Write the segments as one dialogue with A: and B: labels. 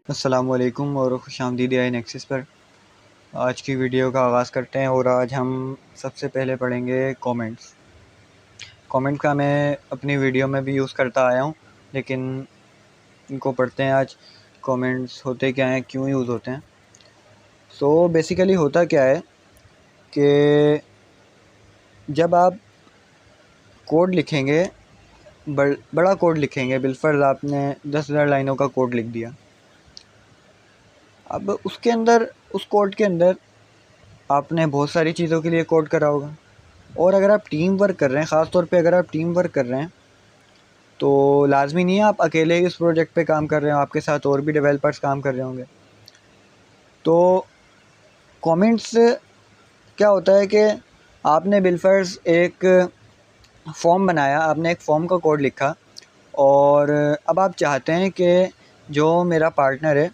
A: अस्सलामुअलैकुम और खुशामदीद आई नेक्सिस पर। आज की वीडियो का आगाज़ करते हैं और आज हम सबसे पहले पढ़ेंगे कमेंट्स। कमेंट का मैं अपनी वीडियो में भी यूज़ करता आया हूँ, लेकिन इनको पढ़ते हैं आज। कमेंट्स होते क्या हैं, क्यों यूज़ होते हैं। सो बेसिकली होता क्या है कि जब आप कोड लिखेंगे, बड़ा कोड लिखेंगे, बिलफर्ज आपने 10,000 लाइनों का कोड लिख दिया। अब उसके अंदर, उस कोड के अंदर आपने बहुत सारी चीज़ों के लिए कोड करा होगा। और अगर आप टीम वर्क कर रहे हैं, ख़ास तौर पे अगर आप टीम वर्क कर रहे हैं, तो लाजमी नहीं है आप अकेले ही उस प्रोजेक्ट पे काम कर रहे हो, आपके साथ और भी डेवलपर्स काम कर रहे होंगे। तो कमेंट्स क्या होता है कि आपने बिलफर्स एक फॉर्म बनाया, आपने एक फॉर्म का कोड लिखा, और अब आप चाहते हैं कि जो मेरा पार्टनर है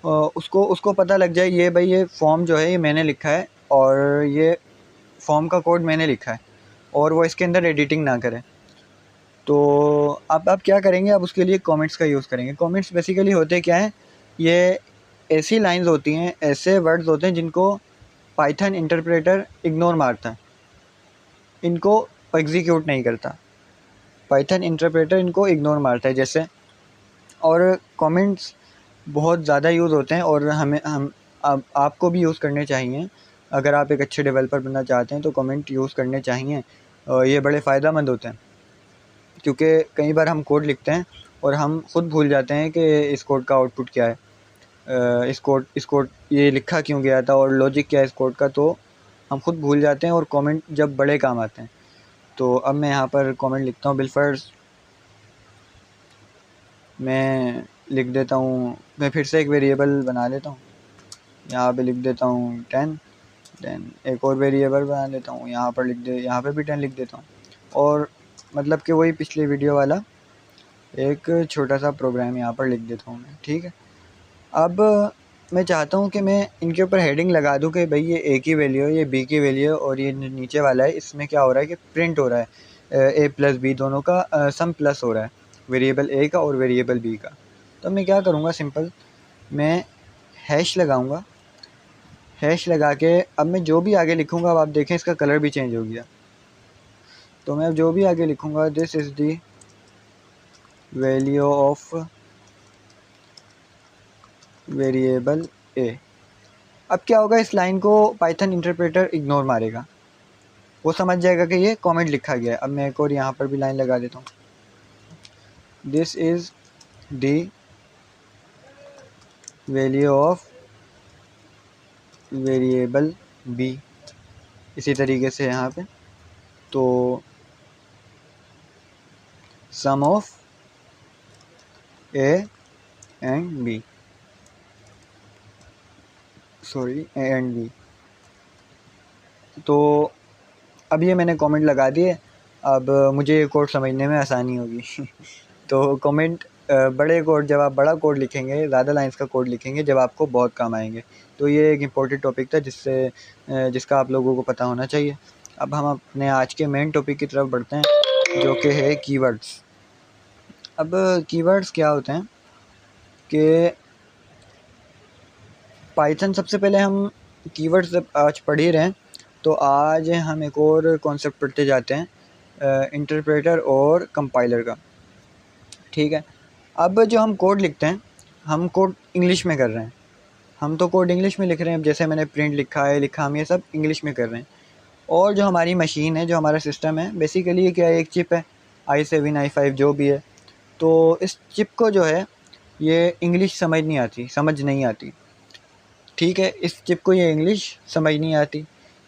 A: उसको पता लग जाए, ये भाई ये फॉर्म जो है ये मैंने लिखा है और ये फॉर्म का कोड मैंने लिखा है, और वो इसके अंदर एडिटिंग ना करे। तो अब आप क्या करेंगे, आप उसके लिए कमेंट्स का यूज़ करेंगे। कमेंट्स बेसिकली होते क्या हैं, ये ऐसी लाइंस होती हैं, ऐसे वर्ड्स होते हैं जिनको पाइथन इंटरप्रेटर इग्नोर मारता है, इनको एग्जीक्यूट नहीं करता। पाइथन इंटरप्रेटर इनको इग्नोर मारता है जैसे। और कमेंट्स बहुत ज़्यादा यूज़ होते हैं और हम आपको भी यूज़ करने चाहिए। अगर आप एक अच्छे डेवलपर बनना चाहते हैं तो कमेंट यूज़ करने चाहिए। ये बड़े फ़ायदेमंद होते हैं, क्योंकि कई बार हम कोड लिखते हैं और हम ख़ुद भूल जाते हैं कि इस कोड का आउटपुट क्या है, इस कोड ये लिखा क्यों गया था और लॉजिक क्या है इस कोड का, तो हम खुद भूल जाते हैं और कमेंट जब बड़े काम आते हैं। तो अब मैं यहाँ पर कमेंट लिखता हूँ। बिलफर्स मैं लिख देता हूँ, मैं फिर से एक वेरिएबल बना लेता हूँ, यहाँ पे लिख देता हूँ 10। देन एक और वेरिएबल बना लेता हूँ, यहाँ पर यहाँ पे भी 10 लिख देता हूँ। और मतलब कि वही पिछले वीडियो वाला एक छोटा सा प्रोग्राम यहाँ पर लिख देता हूँ मैं, ठीक है। अब मैं चाहता हूँ कि मैं इनके ऊपर हेडिंग लगा दूँ कि भाई ये ए की वैल्यू है, ये बी की वैल्यू है, और ये नीचे वाला है इसमें क्या हो रहा है कि प्रिंट हो रहा है ए प्लस बी दोनों का सम प्लस हो रहा है, वेरिएबल ए का और वेरिएबल बी का। तो मैं क्या करूँगा, सिंपल मैं हैश लगाऊँगा। हैश लगा के अब मैं जो भी आगे लिखूँगा, अब आप देखें इसका कलर भी चेंज हो गया। तो मैं अब जो भी आगे लिखूँगा, this is the value of variable A. अब क्या होगा, इस लाइन को पाइथन इंटरप्रेटर इग्नोर मारेगा, वो समझ जाएगा कि ये कमेंट लिखा गया है। अब मैं एक और यहाँ पर भी लाइन लगा देता हूँ, this is the value of variable B, इसी तरीके से यहाँ पे। तो sum of A and B, sorry A and B. तो अब ये मैंने कमेंट लगा दिए। अब मुझे ये कोड समझने में आसानी होगी। तो कमेंट बड़े कोड, जब आप बड़ा कोड लिखेंगे, ज़्यादा लाइंस का कोड लिखेंगे, जब आपको बहुत काम आएंगे। तो ये एक इम्पोर्टेंट टॉपिक था जिसका आप लोगों को पता होना चाहिए। अब हम अपने आज के मेन टॉपिक की तरफ बढ़ते हैं, जो कि है कीवर्ड्स। अब कीवर्ड्स क्या होते हैं कि पाइथन, सबसे पहले हम कीवर्ड्स आज पढ़ ही रहे हैं, तो आज हम एक और कॉन्सेप्ट पढ़ते जाते हैं, इंटरप्रेटर और कंपाइलर का, ठीक है। अब जो हम कोड लिखते हैं, हम कोड इंग्लिश में कर रहे हैं, हम तो कोड इंग्लिश में लिख रहे हैं। जैसे मैंने प्रिंट लिखा है, हम ये सब इंग्लिश में कर रहे हैं। और जो हमारी मशीन है, जो हमारा सिस्टम है, बेसिकली ये क्या है, एक चिप है, i7 i5 जो भी है। तो इस चिप को जो है ये इंग्लिश समझ नहीं आती, ठीक है। इस चिप को ये इंग्लिश समझ नहीं आती।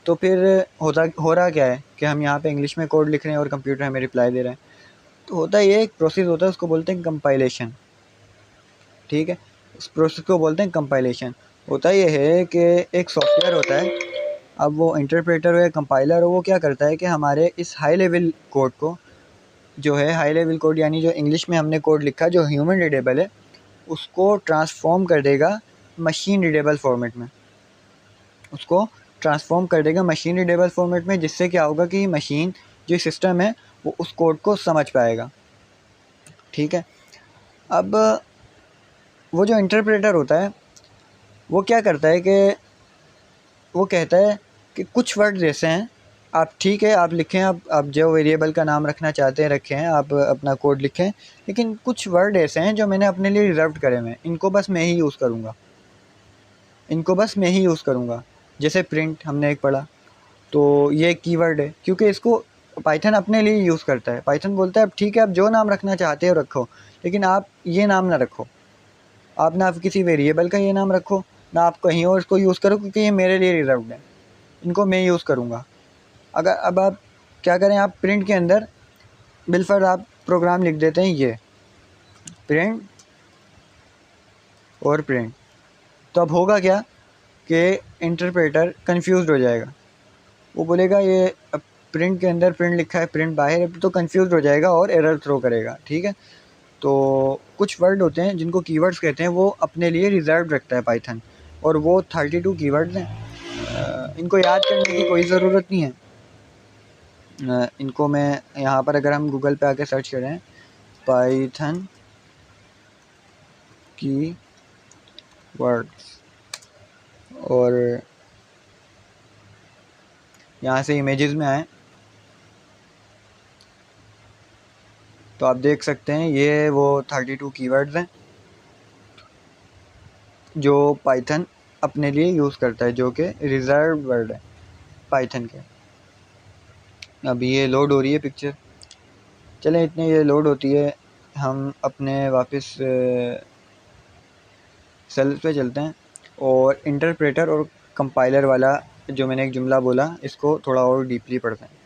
A: तो फिर हो रहा क्या है कि हम यहाँ पे इंग्लिश में कोड लिख रहे हैं और कंप्यूटर हमें रिप्लाई दे रहा है। तो होता ये एक प्रोसेस होता है, उसको बोलते हैं कंपाइलेशन, ठीक है। उस प्रोसेस को बोलते हैं कंपाइलेशन। होता ये है कि एक सॉफ्टवेयर होता है, अब वो इंटरप्रेटर हो या कंपाइलर हो, वो क्या करता है कि हमारे इस हाई लेवल कोड को, जो है हाई लेवल कोड यानी जो इंग्लिश में हमने कोड लिखा, जो ह्यूमन रीडेबल है, उसको ट्रांसफॉर्म कर देगा मशीन रीडेबल फॉर्मेट में। उसको ट्रांसफॉर्म कर देगा मशीन रीडेबल फॉर्मेट में, जिससे क्या होगा कि मशीन, जो सिस्टम है, वो उस कोड को समझ पाएगा। ठीक है। अब वो जो इंटरप्रेटर होता है वो क्या करता है कि वो कहता है कि कुछ वर्ड ऐसे हैं, आप ठीक है आप लिखें, आप जो वेरिएबल का नाम रखना चाहते हैं रखें, आप अपना कोड लिखें, लेकिन कुछ वर्ड ऐसे हैं जो मैंने अपने लिए रिजर्व करे हुए हैं, इनको बस मैं ही यूज़ करूँगा, इनको बस मैं ही यूज़ करूँगा। जैसे प्रिंट हमने एक पढ़ा, तो ये एक कीवर्ड है क्योंकि इसको पाइथन अपने लिए यूज़ करता है। पाइथन बोलता है अब ठीक है आप जो नाम रखना चाहते हो रखो, लेकिन आप ये नाम ना रखो, आप ना आप किसी वेरिएबल का ये नाम रखो, ना आप कहीं और इसको यूज़ करो, क्योंकि ये मेरे लिए रिजर्व्ड है, इनको मैं यूज़ करूँगा। अगर अब आप क्या करें, आप प्रिंट के अंदर बिलफर्ज आप प्रोग्राम लिख देते हैं ये प्रिंट और प्रिंट, तो अब होगा क्या कि इंटरप्रेटर कंफ्यूज हो जाएगा, वो बोलेगा ये अब प्रिंट के अंदर प्रिंट लिखा है, प्रिंट बाहर है, तो कंफ्यूज हो जाएगा और एरर थ्रो करेगा। ठीक है, तो कुछ वर्ड होते हैं जिनको कीवर्ड्स कहते हैं, वो अपने लिए रिजर्व रखता है पाइथन, और वो 32 कीवर्ड्स हैं। इनको याद करने की कोई ज़रूरत नहीं है। इनको मैं यहाँ पर अगर हम गूगल पे आके सर्च करें पाइथन की वर्ड्स और यहाँ से इमेजेस में आए तो आप देख सकते हैं ये वो 32 कीवर्ड्स हैं जो पाइथन अपने लिए यूज़ करता है, जो कि रिजर्व वर्ड है पाइथन के। अभी ये लोड हो रही है पिक्चर, चलें इतने ये लोड होती है, हम अपने वापस सेल्स पे चलते हैं और इंटरप्रेटर और कंपाइलर वाला जो मैंने एक जुमला बोला इसको थोड़ा और डीपली पढ़ते हैं।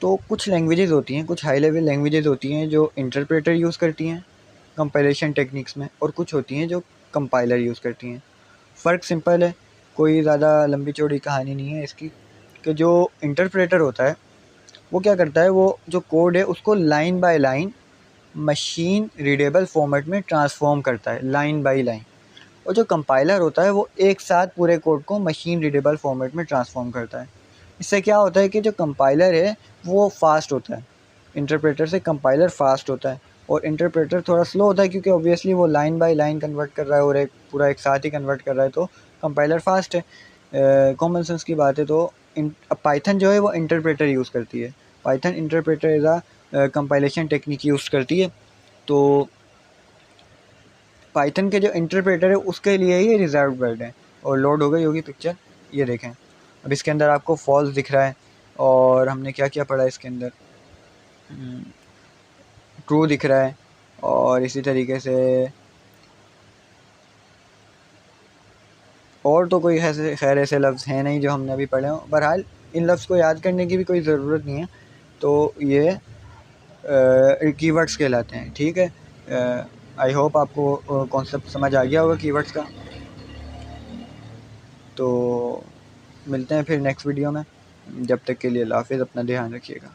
A: तो कुछ लैंग्वेजेस होती हैं, कुछ हाई लेवल लैंग्वेजेस होती हैं जो इंटरप्रेटर यूज़ करती हैं कंपाइलेशन टेक्निक्स में, और कुछ होती हैं जो कंपाइलर यूज़ करती हैं। फ़र्क सिंपल है, कोई ज़्यादा लंबी चौड़ी कहानी नहीं है इसकी, कि जो इंटरप्रेटर होता है वो क्या करता है, वो जो कोड है उसको line by line machine readable format में ट्रांसफॉर्म करता है, लाइन बाय लाइन। और जो कंपाइलर होता है वो एक साथ पूरे कोड को मशीन रीडेबल फॉर्मेट में ट्रांसफॉर्म करता है। इससे क्या होता है कि जो कंपाइलर है वो फास्ट होता है, इंटरप्रेटर से कंपाइलर फास्ट होता है, और इंटरप्रेटर थोड़ा स्लो होता है क्योंकि ऑब्वियसली वो लाइन बाय लाइन कन्वर्ट कर रहा है और एक पूरा एक साथ ही कन्वर्ट कर रहा है, तो कंपाइलर फास्ट है। कॉमन सेंस की बात है तो पाइथन जो है वो इंटरप्रेटर यूज़ करती है, पाइथन इंटरप्रेटर एज आ कंपाइलेशन टेक्निक यूज़ करती है। तो पाइथन के जो इंटरप्रेटर है उसके लिए ये रिजर्व वर्ड है। और लोड हो गई होगी पिक्चर, ये देखें अब इसके अंदर आपको फॉल्स दिख रहा है, और हमने क्या क्या पढ़ा इसके अंदर, ट्रू दिख रहा है, और इसी तरीके से और तो कोई ऐसे खैर ऐसे लफ्ज़ हैं नहीं जो हमने अभी पढ़े हों। बहरहाल इन लफ्ज़ को याद करने की भी कोई ज़रूरत नहीं है, तो ये कीवर्ड्स कहलाते हैं। ठीक है, आई होप आपको कॉन्सेप्ट समझ आ गया होगा कीवर्ड्स का। तो मिलते हैं फिर नेक्स्ट वीडियो में, जब तक के लिए अल्लाह हाफ़िज़, अपना ध्यान रखिएगा।